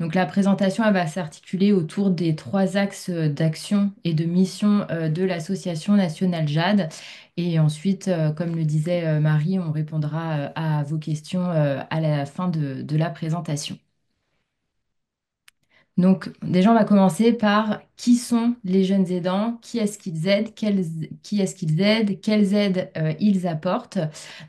Donc la présentation, elle va s'articuler autour des trois axes d'action et de mission de l'Association nationale JAD. Et ensuite, comme le disait Marie, on répondra à vos questions à la fin de la présentation. Donc, déjà, on va commencer par qui sont les jeunes aidants, qui est-ce qu'ils aident, qui est-ce qu'ils aident, quelles aides ils apportent.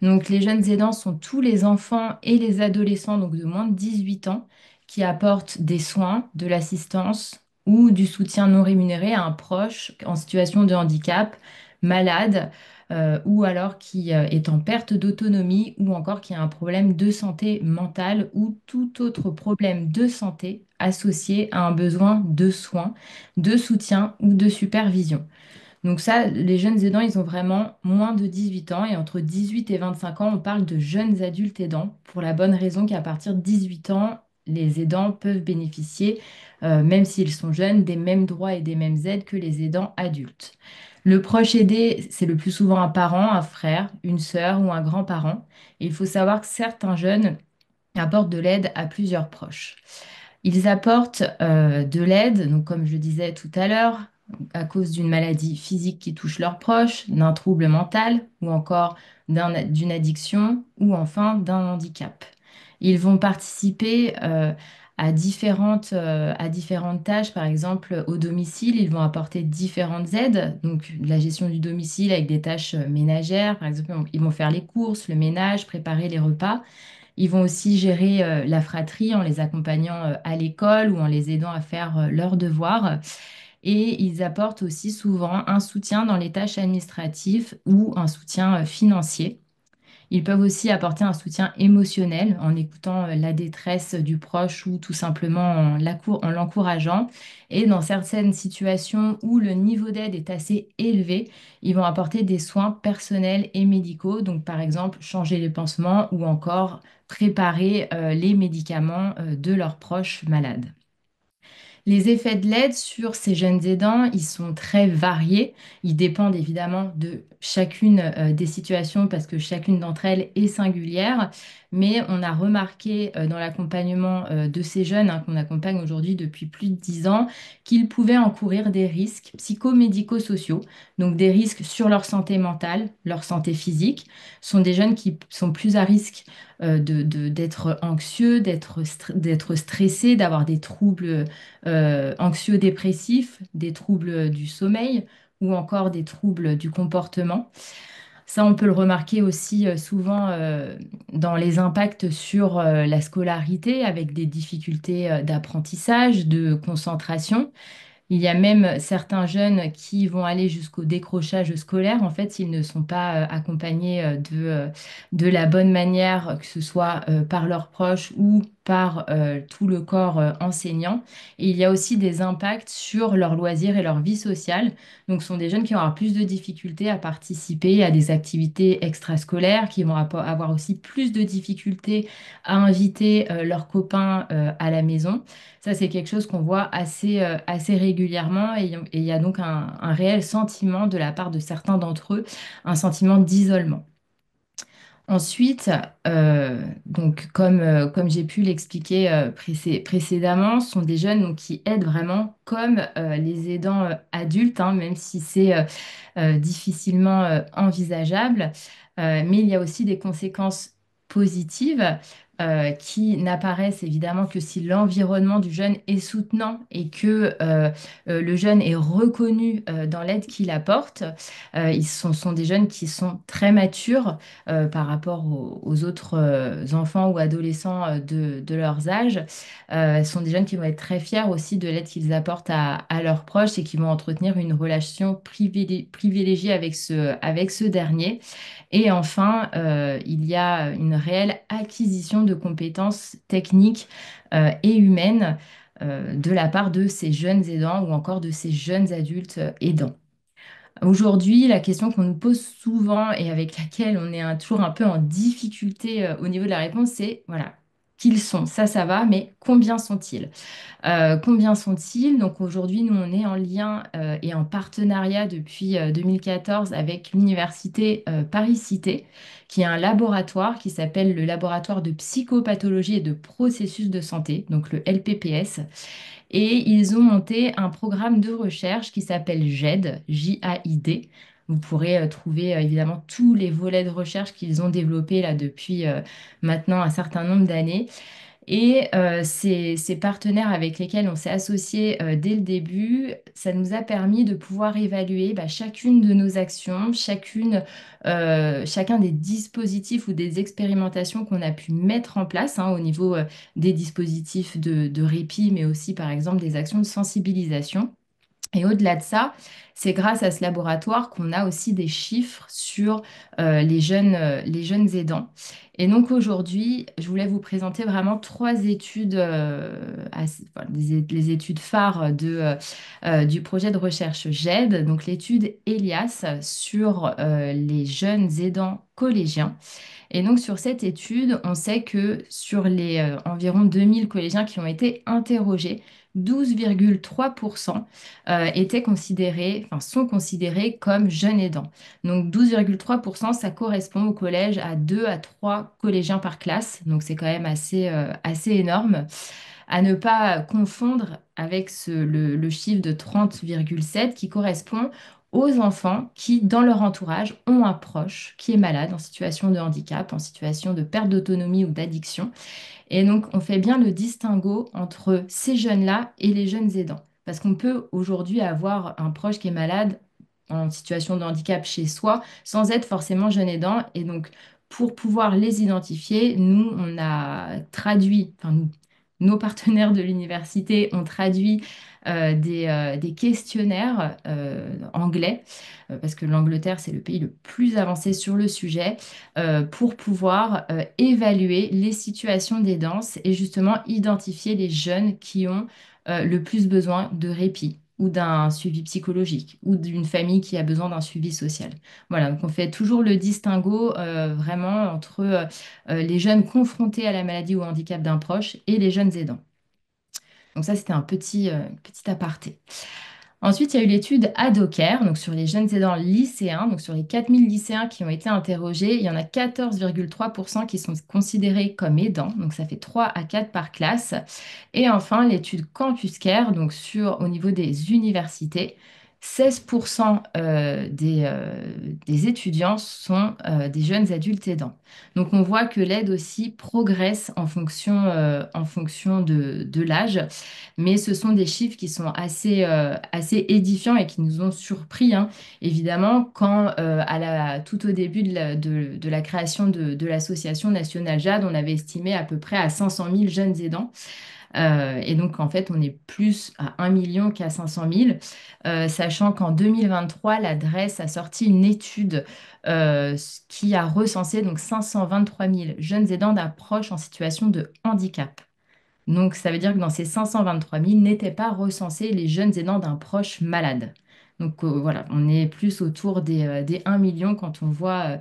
Donc, les jeunes aidants sont tous les enfants et les adolescents, donc de moins de 18 ans, qui apportent des soins, de l'assistance ou du soutien non rémunéré à un proche en situation de handicap, malade, ou alors qui est en perte d'autonomie, ou encore qui a un problème de santé mentale ou tout autre problème de santé associé à un besoin de soins, de soutien ou de supervision. Donc ça, les jeunes aidants, ils ont vraiment moins de 18 ans et entre 18 et 25 ans, on parle de jeunes adultes aidants pour la bonne raison qu'à partir de 18 ans, les aidants peuvent bénéficier, même s'ils sont jeunes, des mêmes droits et des mêmes aides que les aidants adultes. Le proche aidé, c'est le plus souvent un parent, un frère, une sœur ou un grand-parent. Et il faut savoir que certains jeunes apportent de l'aide à plusieurs proches. Ils apportent de l'aide, donc comme je disais tout à l'heure, à cause d'une maladie physique qui touche leurs proches, d'un trouble mental ou encore d'une addiction ou enfin d'un handicap. Ils vont participer à différentes tâches, par exemple au domicile, ils vont apporter différentes aides, donc de la gestion du domicile avec des tâches ménagères, par exemple, ils vont faire les courses, le ménage, préparer les repas. Ils vont aussi gérer la fratrie en les accompagnant à l'école ou en les aidant à faire leurs devoirs. Et ils apportent aussi souvent un soutien dans les tâches administratives ou un soutien financier. Ils peuvent aussi apporter un soutien émotionnel en écoutant la détresse du proche ou tout simplement en l'encourageant. Et dans certaines situations où le niveau d'aide est assez élevé, ils vont apporter des soins personnels et médicaux, donc par exemple changer les pansements ou encore préparer les médicaments de leurs proches malades. Les effets de l'aide sur ces jeunes aidants, ils sont très variés. Ils dépendent évidemment de chacune des situations parce que chacune d'entre elles est singulière. Mais on a remarqué dans l'accompagnement de ces jeunes, hein, qu'on accompagne aujourd'hui depuis plus de 10 ans, qu'ils pouvaient encourir des risques psychomédico-sociaux, donc des risques sur leur santé mentale, leur santé physique. Ce sont des jeunes qui sont plus à risque d'être anxieux, d'être stressés, d'avoir des troubles anxio-dépressifs, des troubles du sommeil ou encore des troubles du comportement. Ça, on peut le remarquer aussi souvent dans les impacts sur la scolarité avec des difficultés d'apprentissage, de concentration. Il y a même certains jeunes qui vont aller jusqu'au décrochage scolaire, en fait, s'ils ne sont pas accompagnés de la bonne manière, que ce soit par leurs proches ou par tout le corps enseignant. Et il y a aussi des impacts sur leurs loisirs et leur vie sociale. Donc, ce sont des jeunes qui vont avoir plus de difficultés à participer à des activités extrascolaires, qui vont avoir aussi plus de difficultés à inviter leurs copains à la maison. Ça, c'est quelque chose qu'on voit assez régulièrement et il y a donc un réel sentiment de la part de certains d'entre eux, un sentiment d'isolement. Ensuite, donc comme j'ai pu l'expliquer précédemment, ce sont des jeunes donc, qui aident vraiment comme les aidants adultes, hein, même si c'est difficilement envisageable. Mais il y a aussi des conséquences positives qui n'apparaissent évidemment que si l'environnement du jeune est soutenant et que le jeune est reconnu dans l'aide qu'il apporte. Sont des jeunes qui sont très matures par rapport aux autres enfants ou adolescents de leurs âges. Ce sont des jeunes qui vont être très fiers aussi de l'aide qu'ils apportent à leurs proches et qui vont entretenir une relation privilégiée avec ce dernier. Et enfin, il y a une réelle acquisition de compétences techniques et humaines de la part de ces jeunes aidants ou encore de ces jeunes adultes aidants. Aujourd'hui, la question qu'on nous pose souvent et avec laquelle on est toujours un peu en difficulté au niveau de la réponse, c'est voilà, qu'ils sont, ça va, mais combien sont-ils? Combien sont-ils? Donc aujourd'hui, nous, on est en lien et en partenariat depuis 2014 avec l'université Paris-Cité, qui est un laboratoire qui s'appelle le laboratoire de psychopathologie et de processus de santé, donc le LPPS. Et ils ont monté un programme de recherche qui s'appelle JAID, J-A-I-D. Vous pourrez trouver évidemment tous les volets de recherche qu'ils ont développés là depuis maintenant un certain nombre d'années. Et ces partenaires avec lesquels on s'est associé dès le début, ça nous a permis de pouvoir évaluer chacune de nos actions, chacun des dispositifs ou des expérimentations qu'on a pu mettre en place au niveau des dispositifs de répit, mais aussi par exemple des actions de sensibilisation. Et au-delà de ça, c'est grâce à ce laboratoire qu'on a aussi des chiffres sur les jeunes aidants. Et donc aujourd'hui, je voulais vous présenter vraiment trois études, enfin, les études phares du projet de recherche GED. Donc l'étude ELIAS sur les jeunes aidants collégiens. Et donc, sur cette étude, on sait que sur les environ 2000 collégiens qui ont été interrogés, 12,3% étaient considérés, enfin, sont considérés comme jeunes aidants. Donc, 12,3%, ça correspond au collège à 2 à 3 collégiens par classe. Donc, c'est quand même assez énorme. À ne pas confondre avec le chiffre de 30,7 qui correspond aux enfants qui, dans leur entourage, ont un proche qui est malade, en situation de handicap, en situation de perte d'autonomie ou d'addiction. Et donc, on fait bien le distinguo entre ces jeunes-là et les jeunes aidants. Parce qu'on peut aujourd'hui avoir un proche qui est malade en situation de handicap chez soi sans être forcément jeune aidant. Et donc, pour pouvoir les identifier, nous, on a traduit, enfin nous, nos partenaires de l'université ont traduit des questionnaires anglais, parce que l'Angleterre, c'est le pays le plus avancé sur le sujet, pour pouvoir évaluer les situations d'aidance et justement identifier les jeunes qui ont le plus besoin de répit ou d'un suivi psychologique ou d'une famille qui a besoin d'un suivi social. Voilà, donc on fait toujours le distinguo vraiment entre les jeunes confrontés à la maladie ou au handicap d'un proche et les jeunes aidants. Donc ça, c'était un petit aparté. Ensuite, il y a eu l'étude ADOCARE, donc sur les jeunes aidants lycéens. Donc sur les 4000 lycéens qui ont été interrogés, il y en a 14,3% qui sont considérés comme aidants. Donc ça fait 3 à 4 par classe. Et enfin, l'étude Campus Care, donc au niveau des universités. 16% des étudiants sont des jeunes adultes aidants. Donc on voit que l'aide aussi progresse en fonction de l'âge, mais ce sont des chiffres qui sont assez édifiants et qui nous ont surpris, hein. Évidemment, quand tout au début de la création de l'association nationale JAD, on avait estimé à peu près à 500 000 jeunes aidants. Et donc, en fait, on est plus à 1 million qu'à 500 000, sachant qu'en 2023, l'adresse a sorti une étude qui a recensé donc 523 000 jeunes aidants d'un proche en situation de handicap. Donc, ça veut dire que dans ces 523 000 n'étaient pas recensés les jeunes aidants d'un proche malade. Donc voilà, on est plus autour des 1 million quand on voit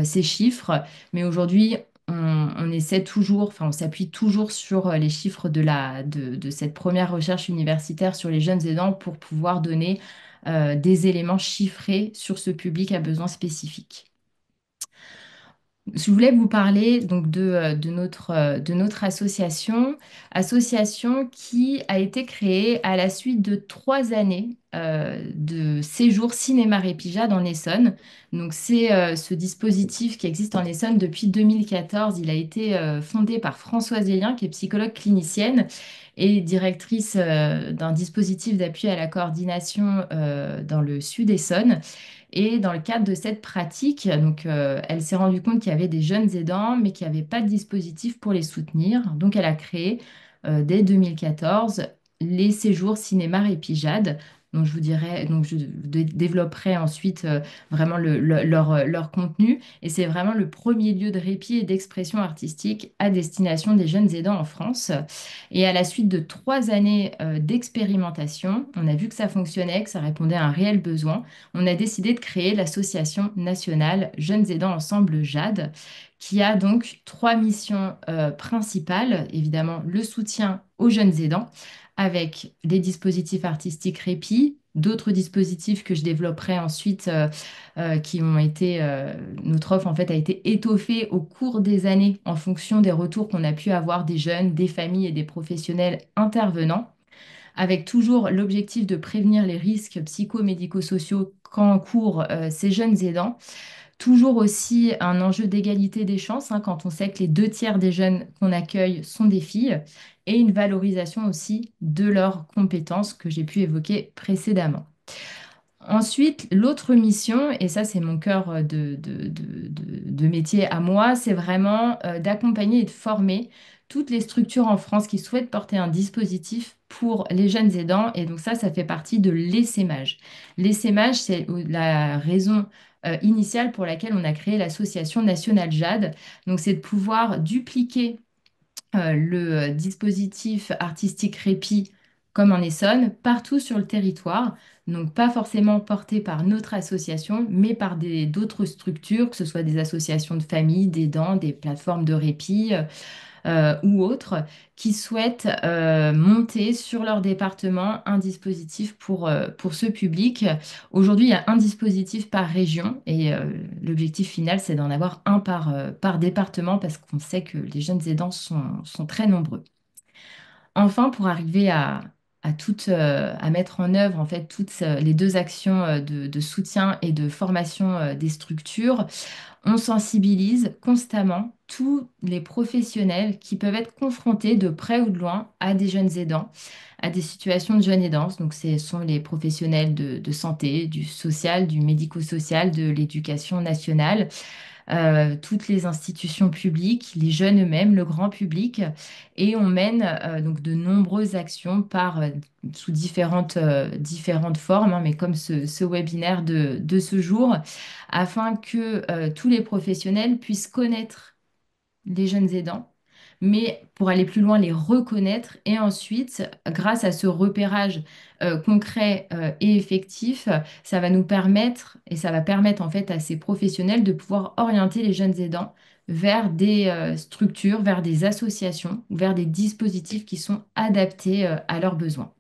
ces chiffres. Mais aujourd'hui, on essaie toujours, enfin on s'appuie toujours sur les chiffres de cette première recherche universitaire sur les jeunes aidants pour pouvoir donner des éléments chiffrés sur ce public à besoins spécifiques. Je voulais vous parler donc de notre association qui a été créée à la suite de 3 années de séjour Cinéma Répija dans l'Essonne. Donc c'est ce dispositif qui existe en Essonne depuis 2014. Il a été fondé par Françoise Hélien, qui est psychologue clinicienne et directrice d'un dispositif d'appui à la coordination dans le Sud Essonne. Et dans le cadre de cette pratique, donc, elle s'est rendue compte qu'il y avait des jeunes aidants, mais qu'il n'y avait pas de dispositif pour les soutenir. Donc, elle a créé dès 2014 les séjours cinéma Répijade. dont je vous dirai, donc je développerai ensuite vraiment leur contenu. Et c'est vraiment le premier lieu de répit et d'expression artistique à destination des jeunes aidants en France. Et à la suite de 3 années d'expérimentation, on a vu que ça fonctionnait, que ça répondait à un réel besoin. On a décidé de créer l'association nationale Jeunes Aidants Ensemble JAD, qui a donc 3 missions principales. Évidemment, le soutien aux jeunes aidants avec des dispositifs artistiques répit, d'autres dispositifs que je développerai ensuite qui ont été, notre offre en fait a été étoffée au cours des années en fonction des retours qu'on a pu avoir des jeunes, des familles et des professionnels intervenants, avec toujours l'objectif de prévenir les risques psychomédico-sociaux qu'encourent ces jeunes aidants. Toujours aussi un enjeu d'égalité des chances, hein, quand on sait que les 2 tiers des jeunes qu'on accueille sont des filles, et une valorisation aussi de leurs compétences que j'ai pu évoquer précédemment. Ensuite, l'autre mission, et ça c'est mon cœur de métier à moi, c'est vraiment d'accompagner et de former toutes les structures en France qui souhaitent porter un dispositif pour les jeunes aidants. Et donc ça fait partie de l'essaimage. L'essaimage, c'est la raison initiale pour laquelle on a créé l'association nationale JAD. Donc c'est de pouvoir dupliquer le dispositif artistique Répit comme en Essonne, partout sur le territoire. Donc pas forcément porté par notre association, mais par d'autres structures, que ce soit des associations de famille, d'aidants, des plateformes de répit ou autres, qui souhaitent monter sur leur département un dispositif pour ce public. Aujourd'hui, il y a un dispositif par région et l'objectif final, c'est d'en avoir un par département parce qu'on sait que les jeunes aidants sont très nombreux. Enfin, pour arriver à mettre en œuvre en fait toutes les 2 actions de soutien et de formation des structures, on sensibilise constamment tous les professionnels qui peuvent être confrontés de près ou de loin à des jeunes aidants, à des situations de jeunes aidants. Donc, ce sont les professionnels de santé, du social, du médico-social, de l'éducation nationale, toutes les institutions publiques, les jeunes eux-mêmes, le grand public. Et on mène donc de nombreuses actions sous différentes formes, hein, mais comme ce webinaire de ce jour, afin que tous les professionnels puissent connaître les jeunes aidants, mais pour aller plus loin, les reconnaître et ensuite, grâce à ce repérage concret et effectif, ça va nous permettre et ça va permettre en fait à ces professionnels de pouvoir orienter les jeunes aidants vers des structures, vers des associations, vers des dispositifs qui sont adaptés à leurs besoins.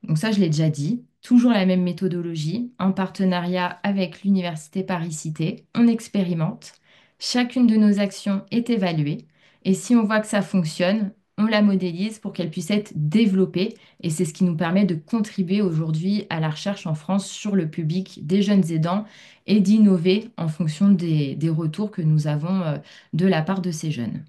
Donc ça, je l'ai déjà dit. Toujours la même méthodologie, en partenariat avec l'Université Paris-Cité. On expérimente. Chacune de nos actions est évaluée. Et si on voit que ça fonctionne, on la modélise pour qu'elle puisse être développée. Et c'est ce qui nous permet de contribuer aujourd'hui à la recherche en France sur le public des jeunes aidants et d'innover en fonction des retours que nous avons de la part de ces jeunes.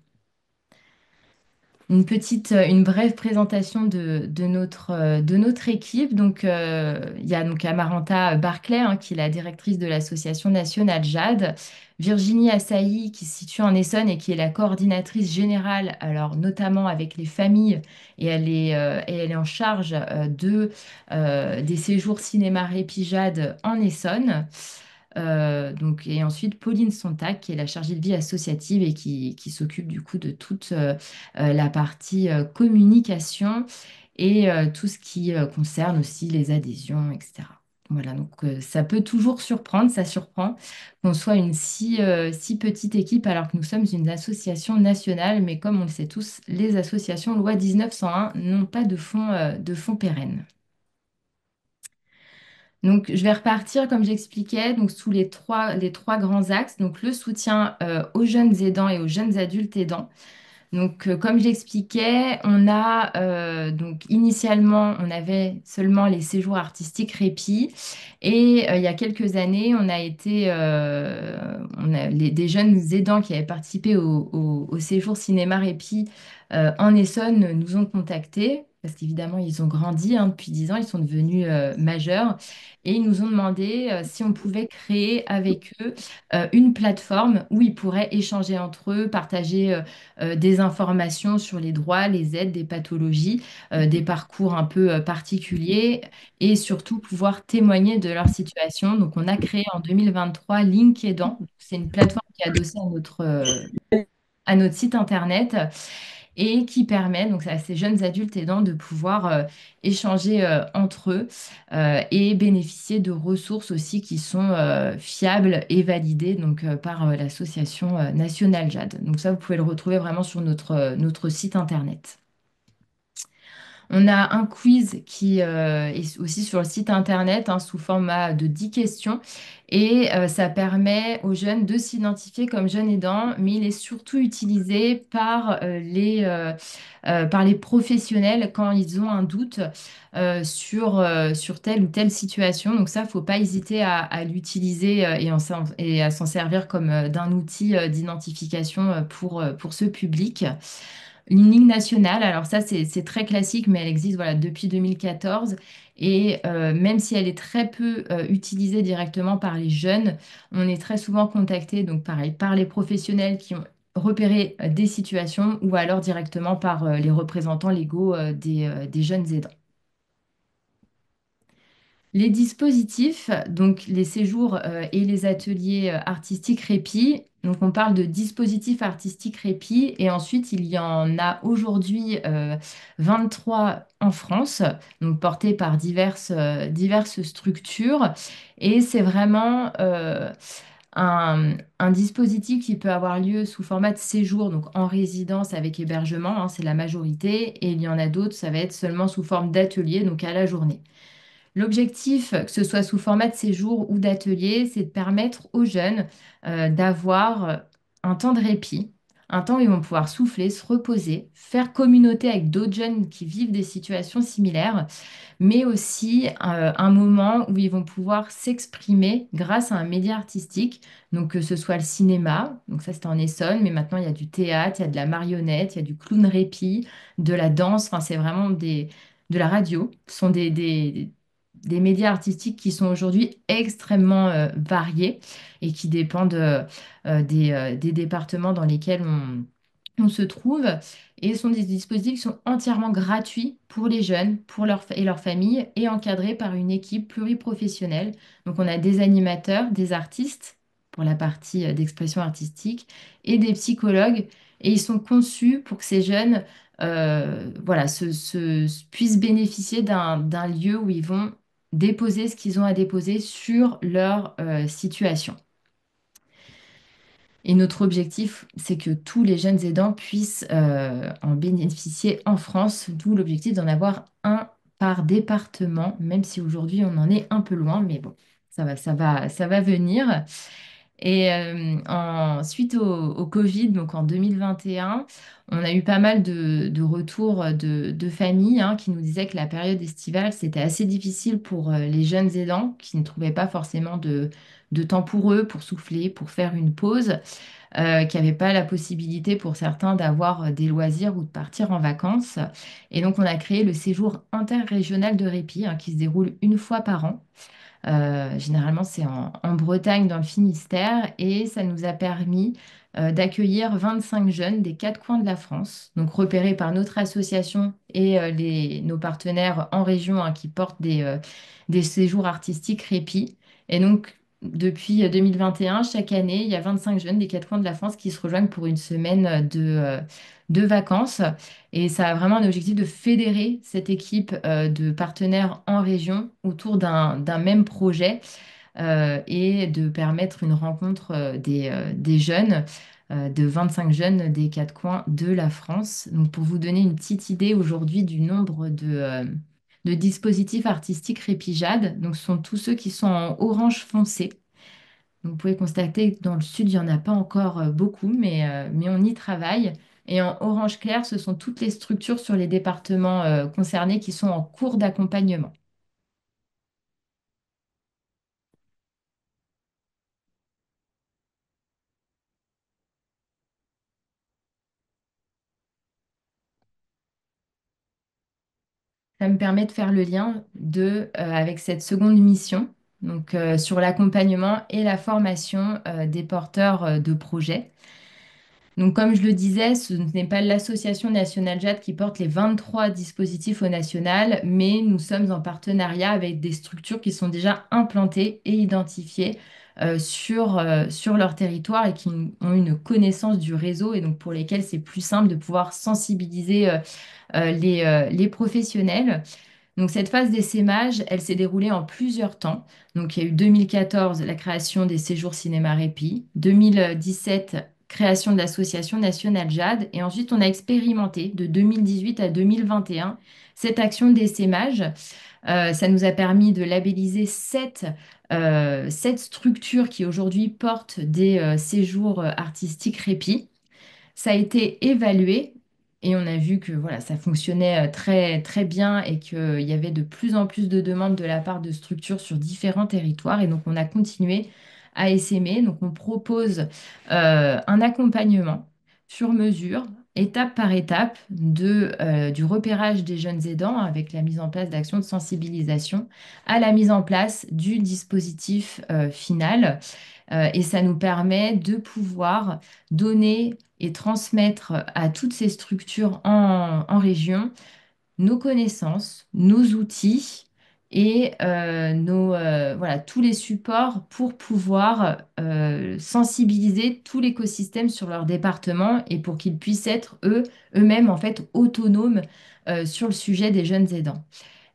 Une brève présentation de notre équipe. Donc, il y a donc Amaranta Barclay, hein, qui est la directrice de l'association nationale JAD. Virginie Assailly, qui se situe en Essonne et qui est la coordinatrice générale, alors notamment avec les familles, et elle est en charge des séjours cinéma Répit JAD en Essonne. Donc, et ensuite, Pauline Sontag, qui est la chargée de vie associative et qui s'occupe du coup de toute la partie communication et tout ce qui concerne aussi les adhésions, etc. Voilà, donc ça peut toujours surprendre, ça surprend qu'on soit une si petite équipe alors que nous sommes une association nationale, mais comme on le sait tous, les associations loi 1901 n'ont pas de fonds pérennes. Donc, je vais repartir, comme j'expliquais, donc sous les trois grands axes. Donc, le soutien aux jeunes aidants et aux jeunes adultes aidants. Donc, comme j'expliquais, donc initialement, on avait seulement les séjours artistiques répit. Et il y a quelques années, des jeunes aidants qui avaient participé au séjour cinéma répit en Essonne nous ont contactés parce qu'évidemment, ils ont grandi hein, depuis 10 ans, ils sont devenus majeurs, et ils nous ont demandé si on pouvait créer avec eux une plateforme où ils pourraient échanger entre eux, partager des informations sur les droits, les aides, des pathologies, des parcours un peu particuliers, et surtout pouvoir témoigner de leur situation. Donc, on a créé en 2023 Link Aidant. C'est une plateforme qui est adossée à notre site internet et qui permet donc à ces jeunes adultes aidants de pouvoir échanger entre eux et bénéficier de ressources aussi qui sont fiables et validées donc, par l'association nationale JAD. Donc ça, vous pouvez le retrouver vraiment sur notre site internet. On a un quiz qui est aussi sur le site internet hein, sous format de 10 questions et ça permet aux jeunes de s'identifier comme jeunes aidants, mais il est surtout utilisé par les professionnels quand ils ont un doute sur telle ou telle situation. Donc ça, il ne faut pas hésiter à l'utiliser et à s'en servir comme d'un outil d'identification pour ce public. Une ligne nationale, alors ça c'est très classique, mais elle existe voilà, depuis 2014. Et même si elle est très peu utilisée directement par les jeunes, on est très souvent contacté, donc pareil, par les professionnels qui ont repéré des situations ou alors directement par les représentants légaux des jeunes aidants. Les dispositifs, donc les séjours et les ateliers artistiques répit. Donc on parle de dispositifs artistiques répit et ensuite il y en a aujourd'hui 23 en France, donc portés par diverses structures. Et c'est vraiment un dispositif qui peut avoir lieu sous format de séjour, donc en résidence avec hébergement, hein, c'est la majorité. Et il y en a d'autres, ça va être seulement sous forme d'atelier, donc à la journée. L'objectif, que ce soit sous format de séjour ou d'atelier, c'est de permettre aux jeunes d'avoir un temps de répit, un temps où ils vont pouvoir souffler, se reposer, faire communauté avec d'autres jeunes qui vivent des situations similaires, mais aussi un moment où ils vont pouvoir s'exprimer grâce à un média artistique, donc que ce soit le cinéma, donc ça c'était en Essonne, mais maintenant il y a du théâtre, il y a de la marionnette, il y a du clown répit, de la danse, enfin c'est vraiment de la radio. Ce sont des médias artistiques qui sont aujourd'hui extrêmement variés et qui dépendent des départements dans lesquels on se trouve. Et ce sont des dispositifs qui sont entièrement gratuits pour les jeunes, et leurs familles, et encadrés par une équipe pluriprofessionnelle. Donc on a des animateurs, des artistes pour la partie d'expression artistique et des psychologues. Et ils sont conçus pour que ces jeunes voilà, puissent bénéficier d'un lieu où ils vont déposer ce qu'ils ont à déposer sur leur situation. Et notre objectif, c'est que tous les jeunes aidants puissent en bénéficier en France, d'où l'objectif d'en avoir un par département, même si aujourd'hui on en est un peu loin, mais bon, ça va venir. Et suite au Covid, donc en 2021, on a eu pas mal de retours de familles hein, qui nous disaient que la période estivale, c'était assez difficile pour les jeunes aidants qui ne trouvaient pas forcément de temps pour eux, pour souffler, pour faire une pause, qui n'avaient pas la possibilité pour certains d'avoir des loisirs ou de partir en vacances. Et donc, on a créé le séjour interrégional de répit hein, qui se déroule une fois par an. Généralement, c'est en Bretagne, dans le Finistère, et ça nous a permis d'accueillir 25 jeunes des quatre coins de la France, donc repérés par notre association et nos partenaires en région hein, qui portent des séjours artistiques répit. Et donc, depuis 2021, chaque année, il y a 25 jeunes des quatre coins de la France qui se rejoignent pour une semaine de vacances. Et ça a vraiment un objectif de fédérer cette équipe de partenaires en région autour d'un même projet et de permettre une rencontre des jeunes, de 25 jeunes des quatre coins de la France. Donc pour vous donner une petite idée aujourd'hui du nombre de dispositifs artistiques Répijade, donc ce sont tous ceux qui sont en orange foncé. Vous pouvez constater que dans le sud, il n'y en a pas encore beaucoup, mais on y travaille. Et en orange clair, ce sont toutes les structures sur les départements concernés qui sont en cours d'accompagnement. Ça me permet de faire le lien avec cette seconde mission, donc sur l'accompagnement et la formation des porteurs de projets. Donc, comme je le disais, ce n'est pas l'Association nationale JAD qui porte les 23 dispositifs au national, mais nous sommes en partenariat avec des structures qui sont déjà implantées et identifiées sur leur territoire et qui ont une connaissance du réseau et donc pour lesquelles c'est plus simple de pouvoir sensibiliser les professionnels. Donc cette phase d'essaimage, elle s'est déroulée en plusieurs temps. Donc il y a eu 2014, la création des séjours cinéma répit, 2017, création de l'association nationale JAD, et ensuite on a expérimenté de 2018 à 2021 cette action d'essaimage. Ça nous a permis de labelliser sept structures qui aujourd'hui portent des séjours artistiques répit. Ça a été évalué et on a vu que voilà, ça fonctionnait très, très bien et qu'il y avait de plus en plus de demandes de la part de structures sur différents territoires. Et donc, on a continué à essaimer. Donc, on propose un accompagnement sur mesure, étape par étape, du repérage des jeunes aidants avec la mise en place d'actions de sensibilisation à la mise en place du dispositif final. Et ça nous permet de pouvoir donner et transmettre à toutes ces structures en région nos connaissances, nos outils et voilà, tous les supports pour pouvoir sensibiliser tout l'écosystème sur leur département et pour qu'ils puissent être eux-mêmes en fait autonomes sur le sujet des jeunes aidants.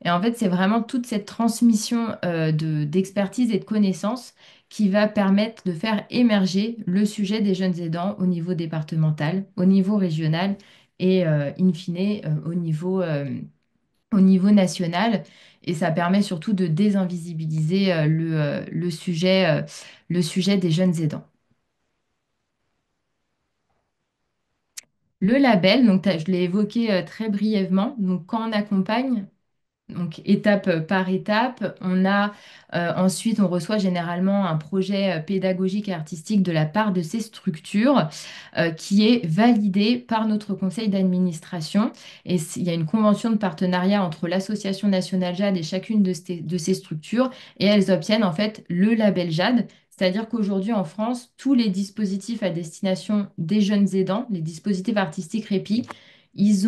Et en fait, c'est vraiment toute cette transmission d'expertise et de connaissances qui va permettre de faire émerger le sujet des jeunes aidants au niveau départemental, au niveau régional et in fine au niveau national. Et ça permet surtout de désinvisibiliser le sujet des jeunes aidants. Le label, donc je l'ai évoqué très brièvement, donc quand on accompagne, donc étape par étape, ensuite on reçoit généralement un projet pédagogique et artistique de la part de ces structures qui est validé par notre conseil d'administration. Et il y a une convention de partenariat entre l'Association nationale JAD et chacune de ces structures et elles obtiennent en fait le label JAD. C'est-à-dire qu'aujourd'hui en France, tous les dispositifs à destination des jeunes aidants, les dispositifs artistiques répit, ils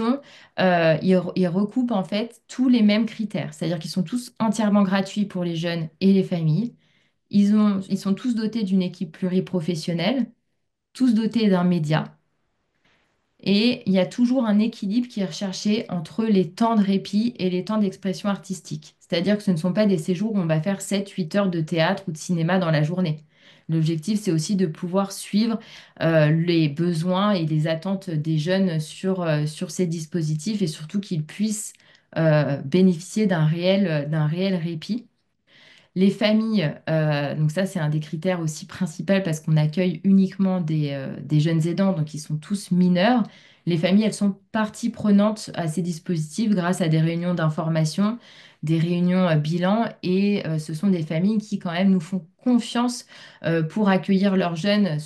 recoupent en fait tous les mêmes critères, c'est-à-dire qu'ils sont tous entièrement gratuits pour les jeunes et les familles. Ils sont tous dotés d'une équipe pluriprofessionnelle, tous dotés d'un média. Et il y a toujours un équilibre qui est recherché entre les temps de répit et les temps d'expression artistique. C'est-à-dire que ce ne sont pas des séjours où on va faire 7 8 heures de théâtre ou de cinéma dans la journée. L'objectif, c'est aussi de pouvoir suivre les besoins et les attentes des jeunes sur ces dispositifs et surtout qu'ils puissent bénéficier d'un réel répit. Les familles, donc ça c'est un des critères aussi principaux parce qu'on accueille uniquement des jeunes aidants, donc ils sont tous mineurs. Les familles, elles sont partie prenante à ces dispositifs grâce à des réunions d'information, des réunions bilan, et ce sont des familles qui quand même nous font confiance pour accueillir leurs jeunes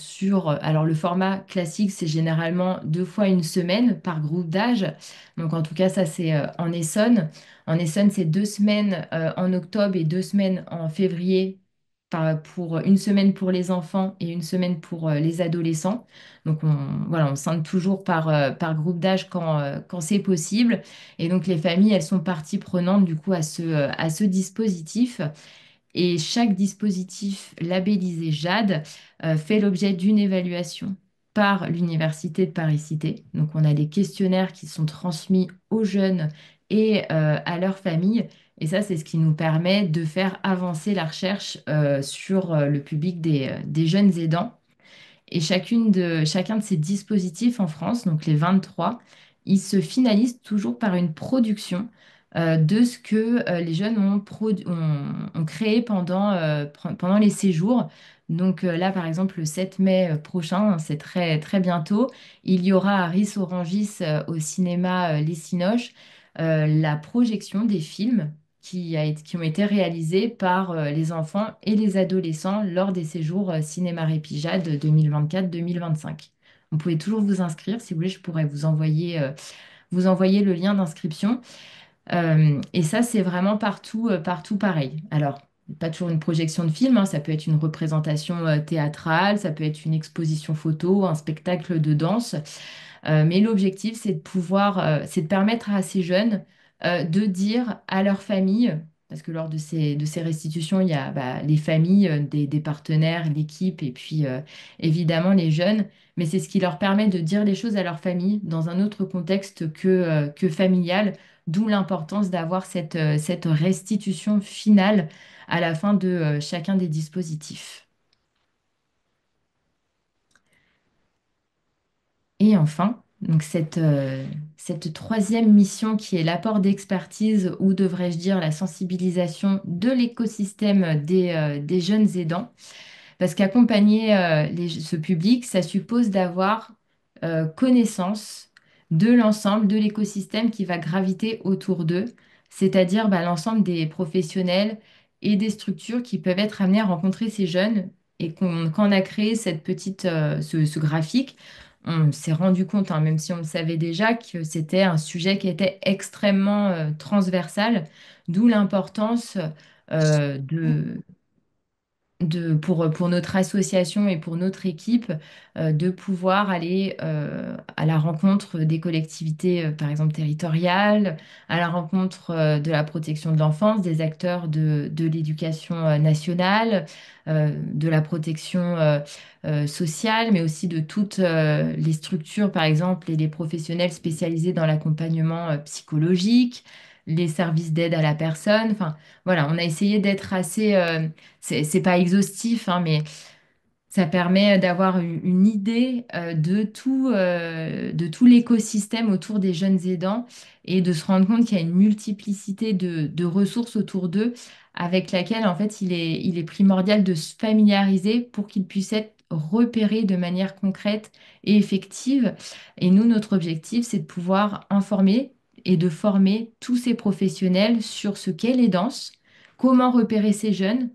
alors le format classique, c'est généralement 2 fois une semaine par groupe d'âge. Donc en tout cas, ça c'est en Essonne. En Essonne, c'est 2 semaines en octobre et 2 semaines en février pour une semaine pour les enfants et une semaine pour les adolescents. Donc voilà, on scinde toujours par groupe d'âge quand c'est possible. Et donc les familles, elles sont partie prenante du coup à ce dispositif. Et chaque dispositif labellisé JAD fait l'objet d'une évaluation par l'Université de Paris-Cité. Donc, on a des questionnaires qui sont transmis aux jeunes et à leurs familles. Et ça, c'est ce qui nous permet de faire avancer la recherche sur le public des jeunes aidants. Et chacun de ces dispositifs en France, donc les 23, ils se finalisent toujours par une production de ce que les jeunes ont créé pendant les séjours. Donc là, par exemple, le 7 mai prochain, hein, c'est très, très bientôt, il y aura à Ris-Orangis au cinéma Les Cinoches la projection des films qui ont été réalisés par les enfants et les adolescents lors des séjours Cinéma Répija de 2024-2025. Vous pouvez toujours vous inscrire. Si vous voulez, je pourrais vous envoyer le lien d'inscription. Et ça, c'est vraiment partout, partout pareil. Alors, pas toujours une projection de film, hein, ça peut être une représentation théâtrale, ça peut être une exposition photo, un spectacle de danse. Mais l'objectif, c'est de pouvoir, c'est de permettre à ces jeunes de dire à leur famille, parce que lors de ces restitutions, il y a bah, les familles, des partenaires, l'équipe, et puis évidemment les jeunes, mais c'est ce qui leur permet de dire les choses à leur famille dans un autre contexte que familial, d'où l'importance d'avoir cette restitution finale à la fin de chacun des dispositifs. Et enfin, donc cette troisième mission qui est l'apport d'expertise, ou devrais-je dire la sensibilisation de l'écosystème des jeunes aidants. Parce qu'accompagner ce public, ça suppose d'avoir connaissance de l'ensemble de l'écosystème qui va graviter autour d'eux, c'est-à-dire bah, l'ensemble des professionnels et des structures qui peuvent être amenés à rencontrer ces jeunes. Et quand on a créé ce graphique, on s'est rendu compte, hein, même si on le savait déjà, que c'était un sujet qui était extrêmement transversal, d'où l'importance pour notre association et pour notre équipe, de pouvoir aller à la rencontre des collectivités, par exemple territoriales, à la rencontre de la protection de l'enfance, des acteurs de l'éducation nationale, de la protection sociale, mais aussi de toutes les structures, par exemple, et les professionnels spécialisés dans l'accompagnement psychologique, les services d'aide à la personne. Enfin, voilà, on a essayé d'être assez c'est pas exhaustif, hein, mais ça permet d'avoir une idée de tout l'écosystème autour des jeunes aidants et de se rendre compte qu'il y a une multiplicité de ressources autour d'eux avec laquelle, en fait, il est primordial de se familiariser pour qu'ils puissent être repérés de manière concrète et effective. Et nous, notre objectif, c'est de pouvoir informer et de former tous ces professionnels sur ce qu'est les danses, comment repérer ces jeunes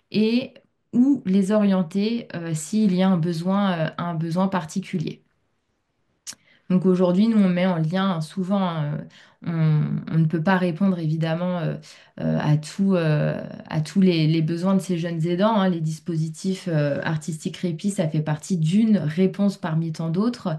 et où les orienter s'il y a un besoin particulier. Donc aujourd'hui, nous, on met en lien souvent, on ne peut pas répondre évidemment à tous les besoins de ces jeunes aidants, hein. Les dispositifs artistiques Répit, ça fait partie d'une réponse parmi tant d'autres.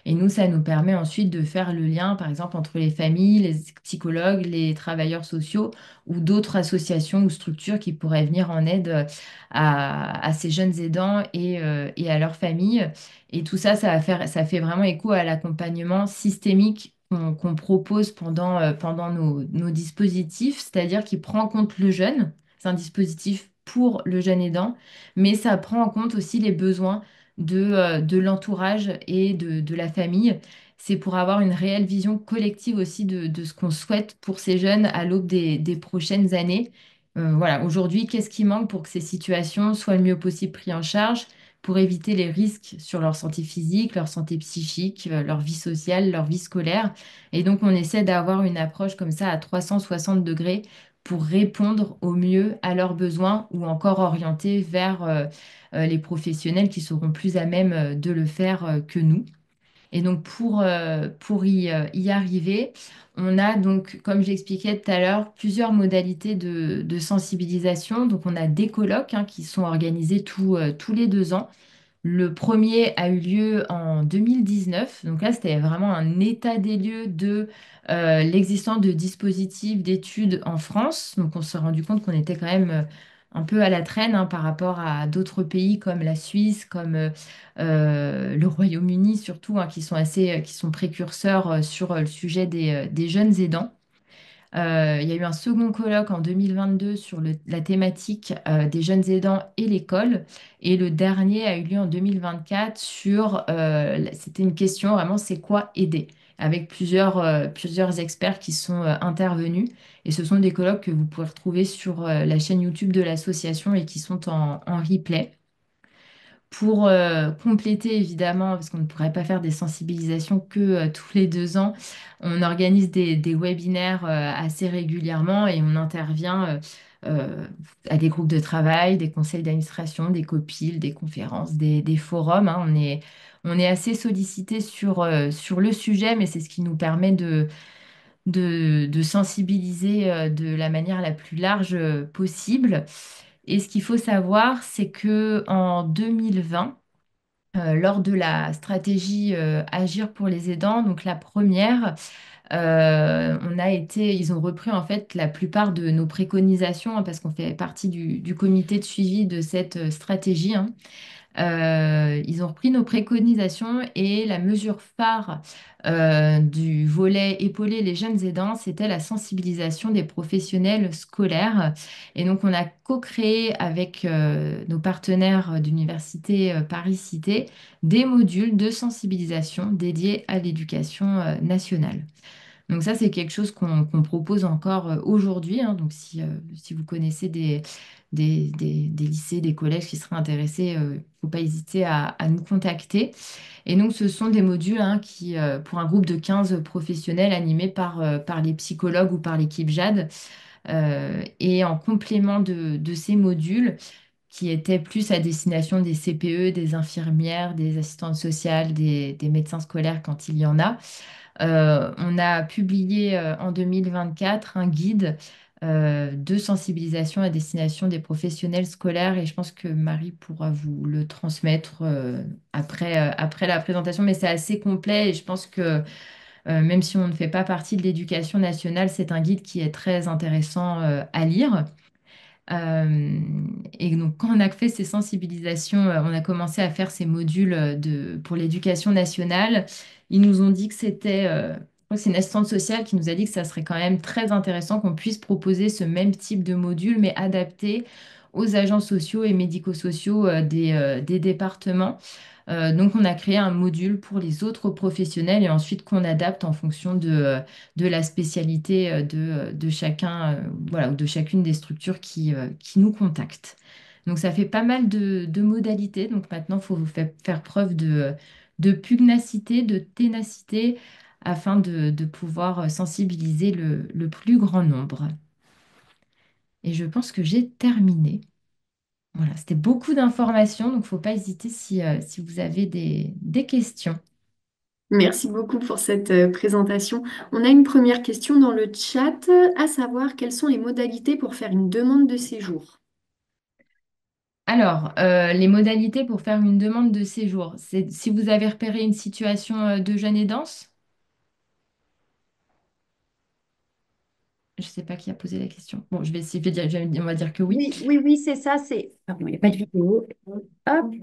Et nous, ça nous permet ensuite de faire le lien, par exemple, entre les familles, les psychologues, les travailleurs sociaux ou d'autres associations ou structures qui pourraient venir en aide à ces jeunes aidants et à leurs familles. Et tout ça, ça fait vraiment écho à l'accompagnement systémique qu'on propose pendant nos dispositifs, c'est-à-dire qui prend en compte le jeune. C'est un dispositif pour le jeune aidant, mais ça prend en compte aussi les besoins de l'entourage et de la famille. C'est pour avoir une réelle vision collective aussi de ce qu'on souhaite pour ces jeunes à l'aube des prochaines années. Voilà, aujourd'hui, qu'est-ce qui manque pour que ces situations soient le mieux possible prises en charge, pour éviter les risques sur leur santé physique, leur santé psychique, leur vie sociale, leur vie scolaire. Et donc, on essaie d'avoir une approche comme ça à 360 degrés pour répondre au mieux à leurs besoins ou encore orienter vers les professionnels qui seront plus à même de le faire que nous. Et donc pour y arriver, on a donc, comme j'expliquais tout à l'heure, plusieurs modalités de sensibilisation. Donc on a des colloques hein, qui sont organisés tous les 2 ans. Le premier a eu lieu en 2019. Donc là, c'était vraiment un état des lieux de l'existence de dispositifs d'études en France. Donc on s'est rendu compte qu'on était quand même un peu à la traîne hein, par rapport à d'autres pays comme la Suisse, comme le Royaume-Uni surtout, hein, qui sont précurseurs sur le sujet des jeunes aidants. Il y a eu un second colloque en 2022 sur la thématique des jeunes aidants et l'école. Et le dernier a eu lieu en 2024 c'était une question vraiment, c'est quoi aider? Avec plusieurs experts qui sont intervenus. Et ce sont des colloques que vous pouvez retrouver sur la chaîne YouTube de l'association et qui sont en replay. Pour compléter, évidemment, parce qu'on ne pourrait pas faire des sensibilisations que tous les 2 ans, on organise des webinaires assez régulièrement et on intervient à des groupes de travail, des conseils d'administration, des copiles, des conférences, des forums, hein. On est assez sollicité sur le sujet, mais c'est ce qui nous permet de sensibiliser de la manière la plus large possible. Et ce qu'il faut savoir, c'est que en 2020, lors de la stratégie Agir pour les aidants, donc la première, ils ont repris en fait la plupart de nos préconisations, hein, parce qu'on fait partie du comité de suivi de cette stratégie, hein. Ils ont repris nos préconisations et la mesure phare du volet épauler les jeunes aidants, c'était la sensibilisation des professionnels scolaires. Et donc, on a co-créé avec nos partenaires d'Université Paris-Cité des modules de sensibilisation dédiés à l'éducation nationale. Donc ça, c'est quelque chose qu'on propose encore aujourd'hui, hein. Donc si vous connaissez des lycées, des collèges qui seraient intéressés, il ne faut pas hésiter à nous contacter. Et donc ce sont des modules, hein, pour un groupe de 15 professionnels animés par les psychologues ou par l'équipe JAD. Et en complément de ces modules, qui étaient plus à destination des CPE, des infirmières, des assistantes sociales, des médecins scolaires quand il y en a. On a publié en 2024 un guide de sensibilisation à destination des professionnels scolaires et je pense que Marie pourra vous le transmettre après la présentation, mais c'est assez complet et je pense que même si on ne fait pas partie de l'éducation nationale, c'est un guide qui est très intéressant à lire. Euh, et donc, quand on a fait ces sensibilisations, on a commencé à faire ces modules pour l'éducation nationale. Ils nous ont dit que je crois que c'est une assistante sociale qui nous a dit que ça serait quand même très intéressant qu'on puisse proposer ce même type de module, mais adapté aux agents sociaux et médico-sociaux des départements. Donc, on a créé un module pour les autres professionnels et ensuite qu'on adapte en fonction de la spécialité de chacun, voilà, ou de chacune des structures qui nous contactent. Donc, ça fait pas mal de modalités. Donc, maintenant, il faut faire preuve de pugnacité, de ténacité afin de pouvoir sensibiliser le plus grand nombre. Et je pense que j'ai terminé. Voilà, c'était beaucoup d'informations, donc il ne faut pas hésiter si vous avez des questions. Merci beaucoup pour cette présentation. On a une première question dans le chat, à savoir quelles sont les modalités pour faire une demande de séjour. Alors, les modalités pour faire une demande de séjour, c'est si vous avez repéré une situation de jeune aidance, je ne sais pas qui a posé la question. Bon, je vais essayer de dire, on va dire que oui. Oui, oui, oui, c'est ça, c'est... Pardon, il n'y a pas de Oui. vidéo. Hop.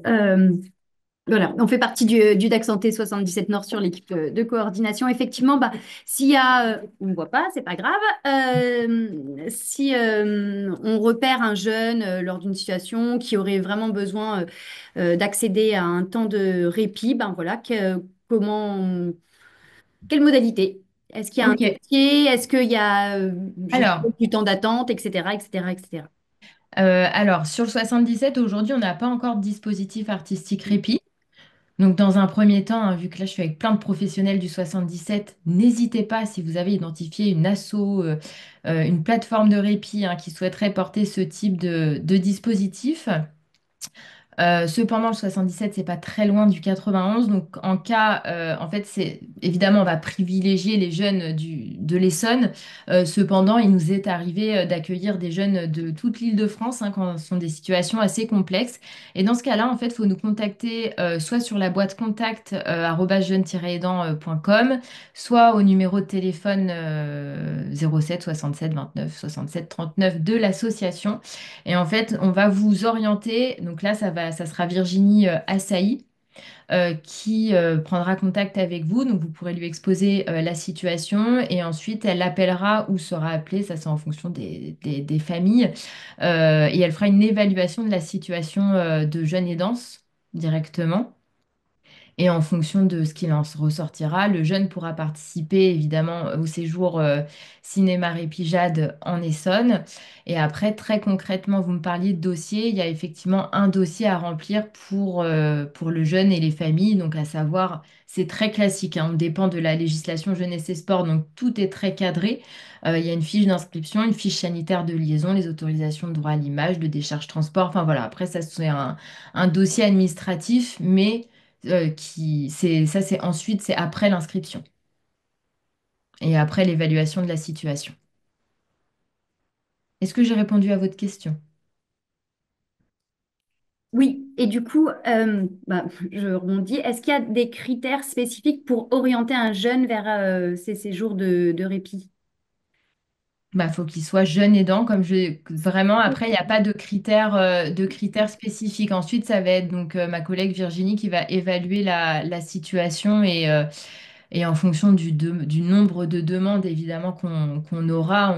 Euh, voilà, on fait partie du DAC Santé 77 Nord sur l'équipe de coordination. Effectivement, bah, s'il y a, on ne voit pas, c'est pas grave. Si on repère un jeune lors d'une situation qui aurait vraiment besoin d'accéder à un temps de répit, ben voilà, comment, quelle modalité? Est-ce qu'il y a un Ok. dossier? Est-ce qu'il y a, je Alors, suppose, du temps d'attente, etc., etc., etc. sur le 77, aujourd'hui, on n'a pas encore de dispositif artistique répit. Donc, dans un premier temps, hein, vu que là, je suis avec plein de professionnels du 77, n'hésitez pas, si vous avez identifié une asso, une plateforme de répit, hein, qui souhaiterait porter ce type de dispositif. Cependant, le 77, c'est pas très loin du 91. Donc, en fait, c'est évidemment, on va privilégier les jeunes de l'Essonne. Cependant, il nous est arrivé d'accueillir des jeunes de toute l'Île-de-France, hein, quand ce sont des situations assez complexes. Et dans ce cas-là, en fait, il faut nous contacter soit sur la boîte contact @jeune-aidant.com, soit au numéro de téléphone 07 67 29 67 39 de l'association. Et en fait, on va vous orienter. Donc là, ça sera Virginie Assailly qui prendra contact avec vous. Donc vous pourrez lui exposer la situation et ensuite elle l'appellera ou sera appelée, ça c'est en fonction des familles. Et elle fera une évaluation de la situation de jeune aidance directement. Et en fonction de ce qu'il en ressortira, le jeune pourra participer évidemment au séjour Cinéma Répijade en Essonne. Et après, très concrètement, vous me parliez de dossier. Il y a effectivement un dossier à remplir pour le jeune et les familles. Donc, à savoir, c'est très classique, hein, on dépend de la législation jeunesse et sport. Donc, tout est très cadré. Il y a une fiche d'inscription, une fiche sanitaire de liaison, les autorisations de droit à l'image, de décharge transport. Enfin, voilà. Après, ça, c'est un dossier administratif, mais ça c'est ensuite, c'est après l'inscription. et après l'évaluation de la situation. Est-ce que j'ai répondu à votre question? Oui, et du coup, je rebondis. Est-ce qu'il y a des critères spécifiques pour orienter un jeune vers ces séjours de répit? Bah, faut qu'il soit jeune aidant, comme je vraiment. Après, il n'y a pas de critères spécifiques. Ensuite, ça va être donc ma collègue Virginie qui va évaluer la situation et en fonction du nombre de demandes évidemment qu'on aura,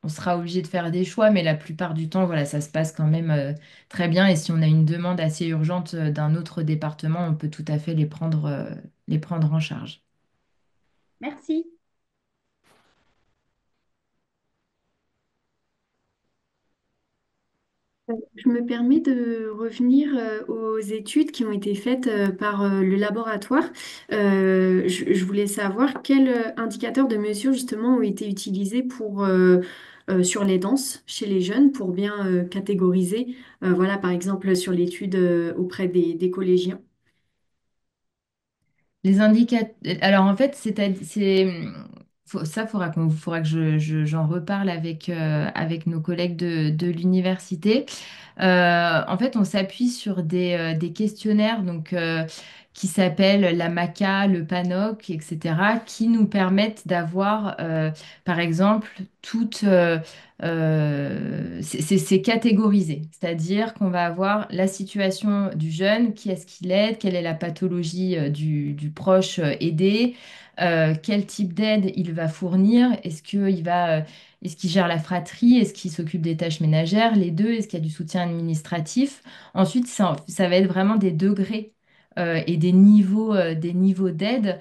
on sera obligé de faire des choix. Mais la plupart du temps, voilà, ça se passe quand même très bien. Et si on a une demande assez urgente d'un autre département, on peut tout à fait les prendre en charge. Merci. Je me permets de revenir aux études qui ont été faites par le laboratoire. Je voulais savoir quels indicateurs de mesure justement ont été utilisés sur les danses chez les jeunes pour bien catégoriser, voilà, par exemple sur l'étude auprès des collégiens. Les indicateurs. Alors en fait, ça, faudra que j'en reparle avec nos collègues de l'université. En fait, on s'appuie sur des questionnaires qui s'appellent la MACA, le PANOC, etc., qui nous permettent d'avoir, par exemple, c'est catégorisé. C'est-à-dire qu'on va avoir la situation du jeune, qui est-ce qu'il aide, quelle est la pathologie du proche aidé, quel type d'aide il va fournir, est-ce qu'il gère la fratrie? Est-ce qu'il s'occupe des tâches ménagères? Les deux? Est-ce qu'il y a du soutien administratif? Ensuite, ça va être vraiment des degrés et des niveaux d'aide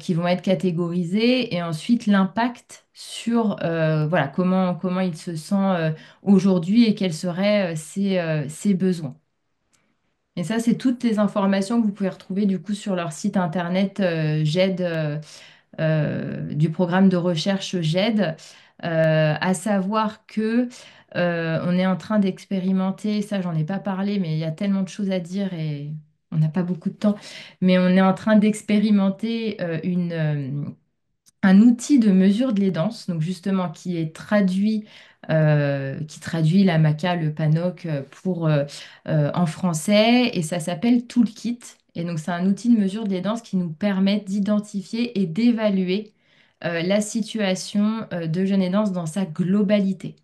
qui vont être catégorisés. Et ensuite, l'impact sur voilà, comment il se sent aujourd'hui et quels seraient ses besoins. Et ça, c'est toutes les informations que vous pouvez retrouver du coup sur leur site internet GED du programme de recherche GED, à savoir que on est en train d'expérimenter, ça j'en ai pas parlé, mais il y a tellement de choses à dire et on n'a pas beaucoup de temps, mais on est en train d'expérimenter un outil de mesure de l'aidance, donc justement qui traduit la MACA, le PANOC en français, et ça s'appelle Toolkit. Et donc c'est un outil de mesure de l'aidance qui nous permet d'identifier et d'évaluer la situation de jeune aidance dans sa globalité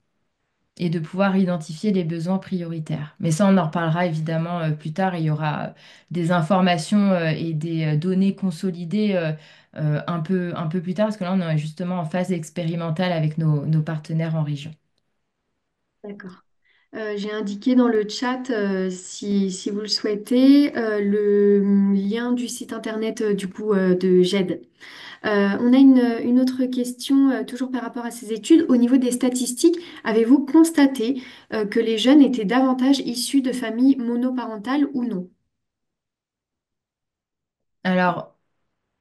et de pouvoir identifier les besoins prioritaires. Mais ça, on en reparlera évidemment plus tard. Il y aura des informations et des données consolidées un peu plus tard, parce que là, on est justement en phase expérimentale avec nos partenaires en région. D'accord. J'ai indiqué dans le chat, si vous le souhaitez, le lien du site internet du coup de GED. On a une autre question, toujours par rapport à ces études. Au niveau des statistiques, avez-vous constaté que les jeunes étaient davantage issus de familles monoparentales ou non? Alors,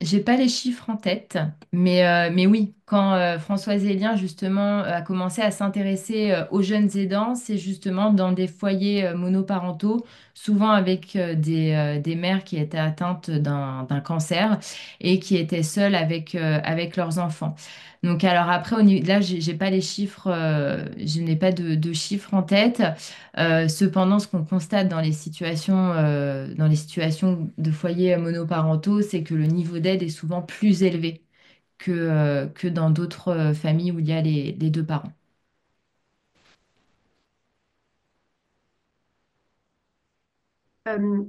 j'ai pas les chiffres en tête, mais oui, quand Françoise Zélien justement a commencé à s'intéresser aux jeunes aidants, c'est justement dans des foyers monoparentaux, souvent avec des mères qui étaient atteintes d'un cancer et qui étaient seules avec leurs enfants. Donc alors après, là, j'ai pas les chiffres, je n'ai pas de chiffres en tête. Cependant, ce qu'on constate dans les situations de foyers monoparentaux, c'est que le niveau d'aide est souvent plus élevé que dans d'autres familles où il y a les deux parents.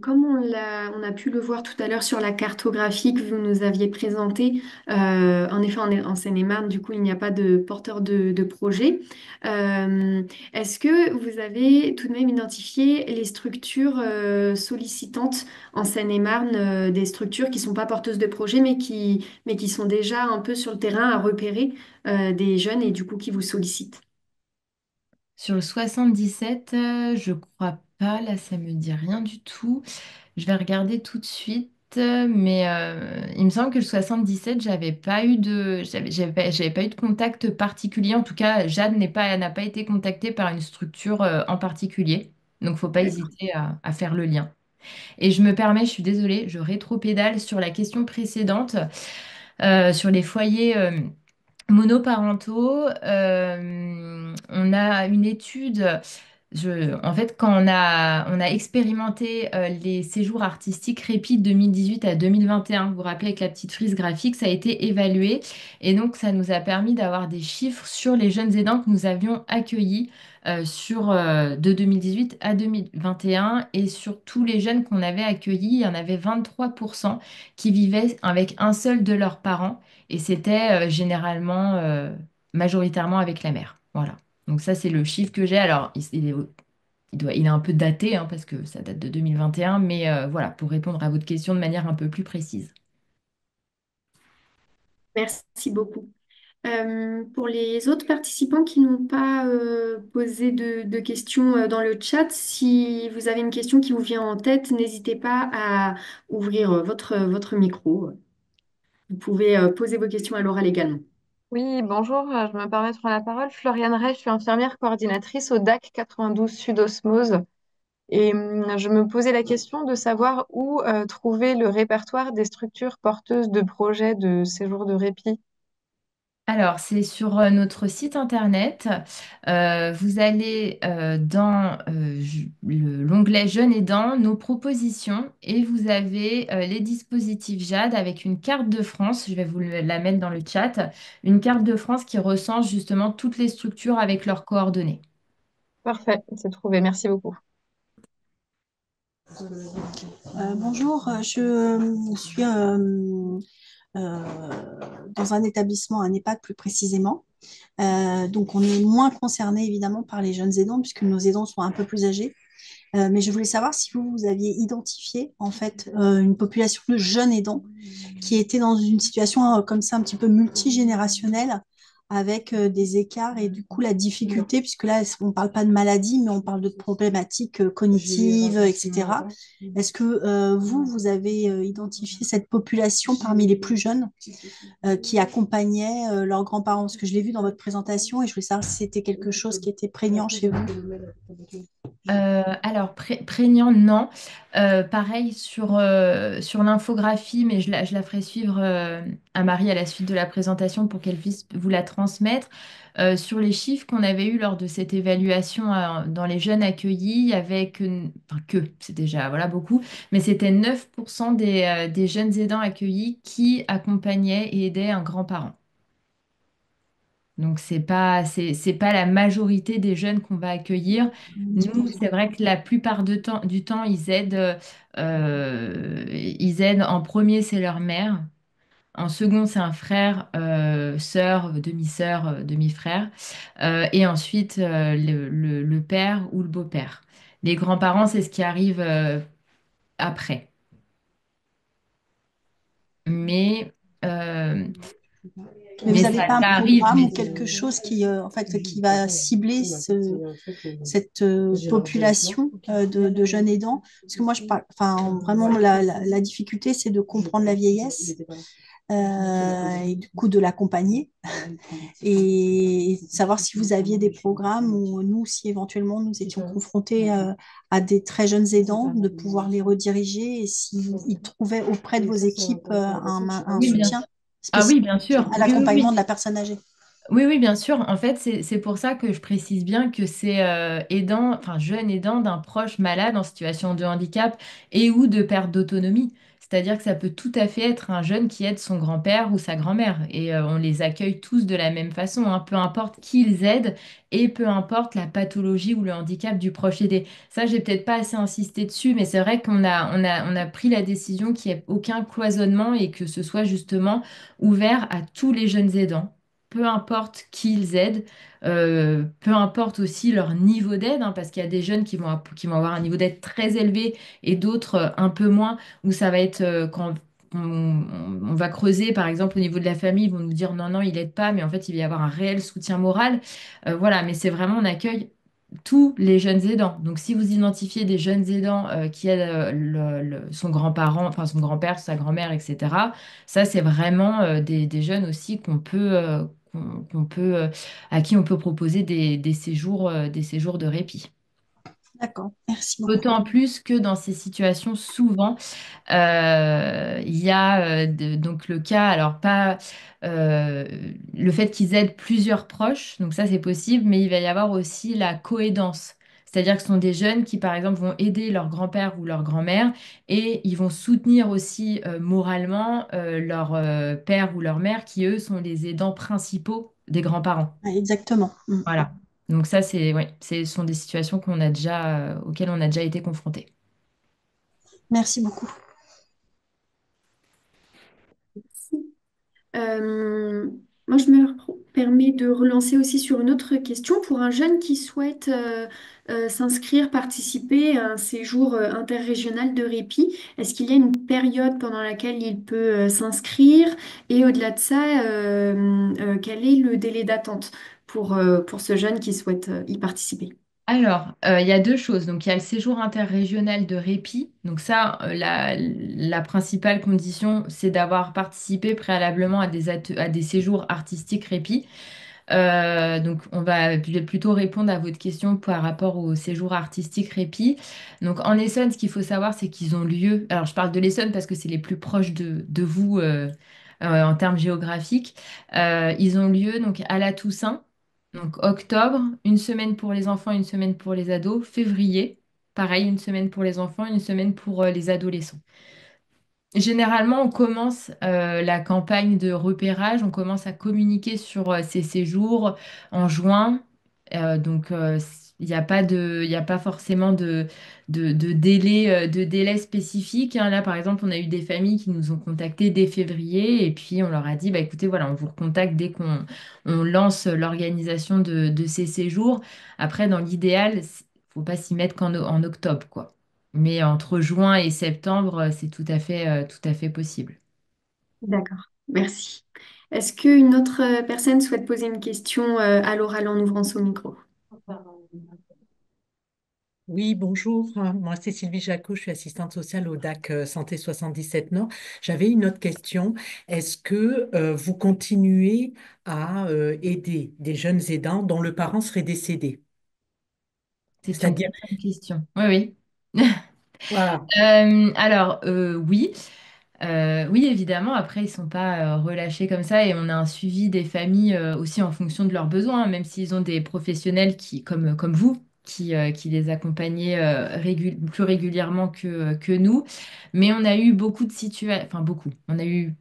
Comme on a pu le voir tout à l'heure sur la cartographie que vous nous aviez présentée, en effet, en Seine-et-Marne, du coup, il n'y a pas de porteur de projet. Est-ce que vous avez tout de même identifié les structures sollicitantes en Seine-et-Marne, des structures qui ne sont pas porteuses de projet, mais qui sont déjà un peu sur le terrain à repérer des jeunes et du coup qui vous sollicitent? Sur le 77, je crois pas, là, ça me dit rien du tout. Je vais regarder tout de suite. Mais il me semble que le 77, j'avais pas eu de contact particulier. En tout cas, Jade n'a pas été contactée par une structure en particulier. Donc, faut pas D'accord. hésiter à faire le lien. Et je me permets, je suis désolée, je rétropédale sur la question précédente. Sur les foyers monoparentaux, on a une étude. En fait, quand on a expérimenté les séjours artistiques Répit 2018 à 2021, vous vous rappelez avec la petite frise graphique, ça a été évalué et donc ça nous a permis d'avoir des chiffres sur les jeunes aidants que nous avions accueillis de 2018 à 2021 et sur tous les jeunes qu'on avait accueillis, il y en avait 23% qui vivaient avec un seul de leurs parents et c'était majoritairement avec la mère. Voilà. Donc ça, c'est le chiffre que j'ai. Alors, il est un peu daté hein, parce que ça date de 2021, mais voilà, pour répondre à votre question de manière un peu plus précise. Merci beaucoup. Pour les autres participants qui n'ont pas posé de questions dans le chat, si vous avez une question qui vous vient en tête, n'hésitez pas à ouvrir votre micro. Vous pouvez poser vos questions à l'oral également. Oui, bonjour, je me permets de prendre la parole. Floriane Ray, je suis infirmière coordinatrice au DAC 92 Sud Osmose. Et je me posais la question de savoir où trouver le répertoire des structures porteuses de projets de séjour de répit. Alors, c'est sur notre site internet. Vous allez dans l'onglet Jeunes aidants, nos propositions, et vous avez les dispositifs JAD avec une carte de France. Je vais vous la mettre dans le chat. Une carte de France qui recense justement toutes les structures avec leurs coordonnées. Parfait, c'est trouvé, merci beaucoup. Bonjour, je suis euh, dans un établissement, un EHPAD plus précisément. Donc, on est moins concerné évidemment par les jeunes aidants puisque nos aidants sont un peu plus âgés. Mais je voulais savoir si vous aviez identifié en fait une population de jeunes aidants qui étaient dans une situation comme ça un petit peu multigénérationnelle avec des écarts et du coup la difficulté, puisque là on ne parle pas de maladie, mais on parle de problématiques cognitives, etc. Est-ce que vous avez identifié cette population parmi les plus jeunes qui accompagnaient leurs grands-parents? Parce que je l'ai vu dans votre présentation et je voulais savoir si c'était quelque chose qui était prégnant chez vous. Alors, prégnant, non. Pareil sur l'infographie, mais je la ferai suivre à Marie à la suite de la présentation pour qu'elle puisse vous la transmettre. Sur les chiffres qu'on avait eus lors de cette évaluation dans les jeunes accueillis, il y avait c'est déjà voilà, beaucoup, mais c'était 9% des jeunes aidants accueillis qui accompagnaient et aidaient un grand-parent. Donc, c'est pas la majorité des jeunes qu'on va accueillir. Nous, c'est vrai que la plupart du temps, ils aident. En premier, c'est leur mère. En second, c'est un frère, sœur, demi-frère. Et ensuite, le père ou le beau-père. Les grands-parents, c'est ce qui arrive après. Mais, euh, Mais vous mais n'avez ça, pas un ça arrive. programme ou quelque chose en fait, qui va cibler cette population de jeunes aidants? Parce que moi, je parle, enfin, vraiment, la difficulté, c'est de comprendre la vieillesse et du coup de l'accompagner et savoir si vous aviez des programmes ou nous, si éventuellement nous étions confrontés à des très jeunes aidants, de pouvoir les rediriger et s'ils trouvaient auprès de vos équipes un Oui, bien soutien sûr. Ah oui, spécifique bien sûr. à Oui, oui, l'accompagnement oui. de la personne âgée. Oui, oui, bien sûr. En fait, c'est pour ça que je précise bien que c'est aidant, enfin jeune aidant d'un proche malade en situation de handicap et ou de perte d'autonomie. C'est-à-dire que ça peut tout à fait être un jeune qui aide son grand-père ou sa grand-mère. Et on les accueille tous de la même façon, hein, peu importe qui ils aident et peu importe la pathologie ou le handicap du proche aidé. Ça, j'ai peut-être pas assez insisté dessus, mais c'est vrai qu'on a pris la décision qu'il n'y ait aucun cloisonnement et que ce soit justement ouvert à tous les jeunes aidants peu importe qui ils aident, peu importe aussi leur niveau d'aide, hein, parce qu'il y a des jeunes qui vont avoir un niveau d'aide très élevé et d'autres un peu moins, où ça va être quand on va creuser, par exemple, au niveau de la famille, ils vont nous dire non, non, il aide pas, mais en fait, il va y avoir un réel soutien moral. Voilà, mais c'est vraiment, on accueille tous les jeunes aidants. Donc, si vous identifiez des jeunes aidants qui aident son grand-parent, enfin son grand-père, sa grand-mère, etc., ça, c'est vraiment des jeunes aussi à qui on peut proposer des séjours de répit. D'accord, merci beaucoup. D'autant plus que dans ces situations, souvent, il y a donc le cas, alors pas euh, le fait qu'ils aident plusieurs proches, donc ça c'est possible, mais il va y avoir aussi la coaidance. C'est-à-dire que ce sont des jeunes qui, par exemple, vont aider leur grand-père ou leur grand-mère et ils vont soutenir aussi moralement leur père ou leur mère qui, eux, sont les aidants principaux des grands-parents. Ouais, exactement. Mm. Voilà. Donc ça, c'est, ouais, ce sont des situations auxquelles on a déjà été confrontés. Merci beaucoup. Euh, Moi, je me permets de relancer aussi sur une autre question. Pour un jeune qui souhaite s'inscrire, participer à un séjour interrégional de répit, est-ce qu'il y a une période pendant laquelle il peut s'inscrire? Et au-delà de ça, quel est le délai d'attente pour ce jeune qui souhaite y participer? Alors, il y a deux choses. Donc, il y a le séjour interrégional de répit. Donc ça, la principale condition, c'est d'avoir participé préalablement à des séjours artistiques répit. Donc, je vais plutôt répondre à votre question par rapport au séjour artistique répit. Donc, en Essonne, ce qu'il faut savoir, c'est qu'ils ont lieu. Alors, je parle de l'Essonne parce que c'est les plus proches de vous en termes géographiques. Ils ont lieu donc à la Toussaint, donc octobre, une semaine pour les enfants, une semaine pour les ados. Février, pareil, une semaine pour les enfants, une semaine pour les adolescents. Généralement, on commence la campagne de repérage, on commence à communiquer sur ces séjours en juin. Il n'y a pas il y a pas forcément de délai spécifique, hein. Là, par exemple, on a eu des familles qui nous ont contactés dès février et puis on leur a dit, bah, écoutez, voilà, on vous recontacte dès qu'on on lance l'organisation de ces séjours. Après, dans l'idéal, faut pas s'y mettre en octobre, quoi. Mais entre juin et septembre, c'est tout à fait possible. D'accord, merci. Est-ce qu'une autre personne souhaite poser une question à l'oral en ouvrant son micro? Oui, bonjour. Moi, c'est Sylvie Jacot, je suis assistante sociale au DAC Santé 77 Nord. J'avais une autre question. Est-ce que vous continuez à aider des jeunes aidants dont le parent serait décédé? C'est une C'est-à-dire, très bonne question. Oui, oui. voilà. Oui. Oui, évidemment. Après, ils sont pas relâchés comme ça et on a un suivi des familles aussi en fonction de leurs besoins, hein, même s'ils ont des professionnels comme vous, qui les accompagnaient plus régulièrement que nous. Mais on a eu beaucoup de situations, enfin beaucoup. On a eu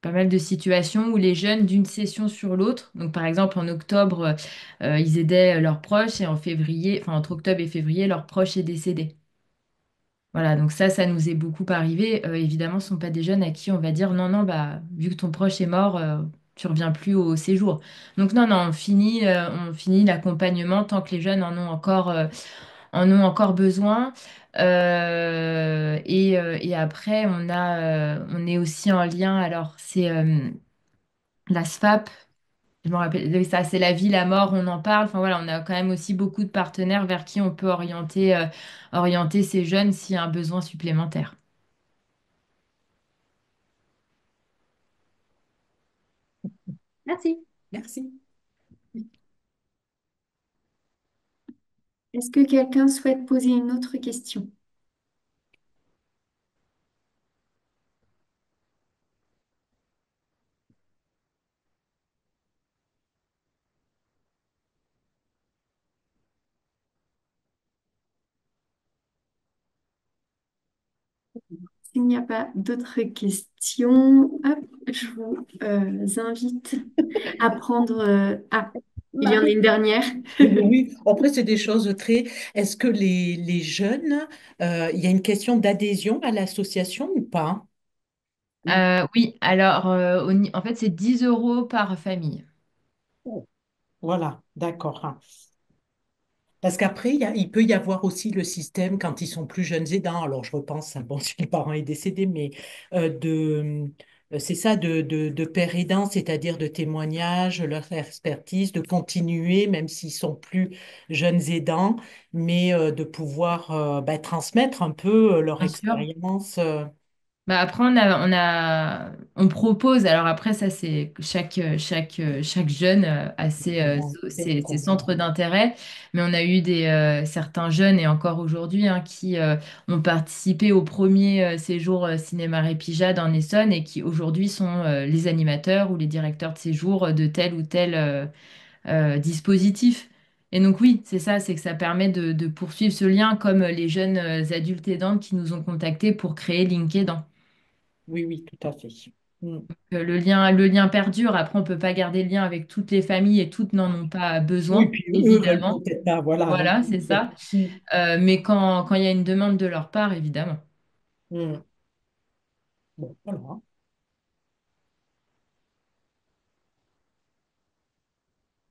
pas mal de situations où les jeunes, d'une session sur l'autre, donc par exemple en octobre, ils aidaient leurs proches et en février, enfin entre octobre et février, leur proche est décédé. Voilà, donc ça nous est beaucoup arrivé. Évidemment, ce ne sont pas des jeunes à qui on va dire non, non, bah, vu que ton proche est mort, tu reviens plus au séjour. Donc non, non, on finit l'accompagnement tant que les jeunes en ont encore besoin. Et après, on est aussi en lien, alors c'est la SFAP, je me rappelle, oui, ça c'est la vie, la mort, on en parle. Enfin voilà, on a quand même aussi beaucoup de partenaires vers qui on peut orienter ces jeunes s'il y a un besoin supplémentaire. Merci. Merci. Est-ce que quelqu'un souhaite poser une autre question? S'il n'y a pas d'autres questions, hop, je vous invite à prendre... Ah, il y Bah, en a une dernière. Oui, après, c'est des choses très... Est-ce que les jeunes, il y a une question d'adhésion à l'association ou pas? Oui, alors en fait c'est 10 euros par famille. Voilà, d'accord, hein. Parce qu'après, il peut y avoir aussi le système quand ils sont plus jeunes aidants. Alors, je repense, bon, si le parent est décédé, mais c'est ça, de père aidant, c'est-à-dire de témoignages, leur expertise, de continuer, même s'ils sont plus jeunes aidants, mais de pouvoir transmettre un peu leur Bien sûr. expérience. Bah après, on propose, alors après, ça, c'est chaque jeune a ses centres d'intérêt, mais on a eu certains jeunes, et encore aujourd'hui, hein, qui ont participé au premier séjour cinéma Répija en Essonne et qui aujourd'hui sont les animateurs ou les directeurs de séjour de tel ou tel dispositif. Et donc oui, c'est ça, c'est que ça permet de poursuivre ce lien comme les jeunes adultes aidants qui nous ont contactés pour créer LinkedIn. Oui, oui, tout à fait. Mm. Le lien perdure. Après, on peut pas garder le lien avec toutes les familles et toutes n'en ont pas Oui, besoin, puis eux veulent évidemment. peut-être pas, voilà, non Voilà, plus. c'est ça. Mm. Mais quand il y a une demande de leur part, évidemment. Mm. Bon, voilà.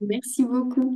Merci beaucoup.